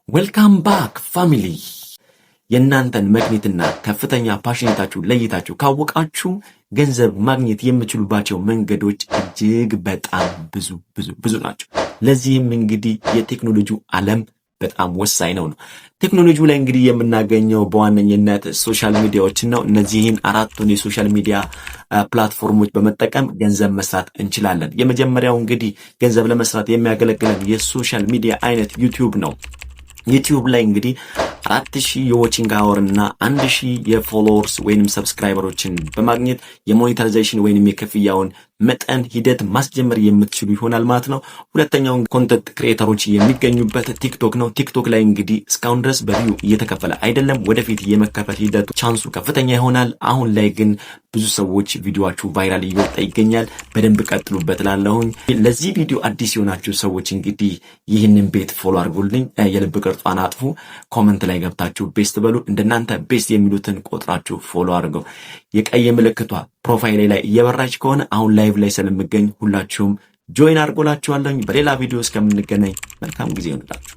ዌልካም ባክ ፋሚሊ። የእናንተን መግኘትና ከፍተኛ ፓሽኔታችሁ ለይታችሁ ካወቃችሁ ገንዘብ ማግኘት የምትችሉባቸው መንገዶች እጅግ በጣም ብዙ ናቸው። ለዚህም እንግዲህ የቴክኖሎጂው ዓለም በጣም ወሳኝ ነው። ቴክኖሎጂው ላይ እንግዲህ የምናገኘው በዋነኝነት ሶሻል ሚዲያዎችን ነው። እነዚህን አራቱን የሶሻል ሚዲያ ፕላትፎርሞች በመጠቀም ገንዘብ መስራት እንችላለን። የመጀመሪያው እንግዲህ ገንዘብ ለመስራት የሚያገለግለን የሶሻል ሚዲያ አይነት ዩቲዩብ ነው። ዩቲዩብ ላይ እንግዲህ 4000 የዋቺንግ አወር እና 1000 የፎሎወርስ ወይንም ሰብስክራይበሮችን በማግኘት የሞኔታይዜሽን ወይንም የክፍያውን መጠን ሂደት ማስጀመር የምትችሉ ይሆናል ማለት ነው። ሁለተኛው ኮንተንት ክሬተሮች የሚገኙበት ቲክቶክ ነው። ቲክቶክ ላይ እንግዲህ እስካሁን ድረስ በቪው እየተከፈለ አይደለም። ወደፊት የመከፈል ሂደቱ ቻንሱ ከፍተኛ ይሆናል። አሁን ላይ ግን ብዙ ሰዎች ቪዲዮአችሁ ቫይራል እየወጣ ይገኛል። በደንብ ቀጥሉበት ላለሁኝ። ለዚህ ቪዲዮ አዲስ የሆናችሁ ሰዎች እንግዲህ ይህንን ቤት ፎሎ አድርጉልኝ። የልብ ቅርጿን አጥፉ። ኮመንት ላይ ገብታችሁ ቤስት በሉ። እንደናንተ ቤስት የሚሉትን ቆጥራችሁ ፎሎ አድርገው። የቀይ ምልክቷ ፕሮፋይል ላይ እየበራች ከሆነ አሁን ላይቭ ላይ ስለምገኝ ሁላችሁም ጆይን አድርጎላችኋለሁ። በሌላ ቪዲዮ እስከምንገናኝ መልካም ጊዜ ይሁንላችሁ።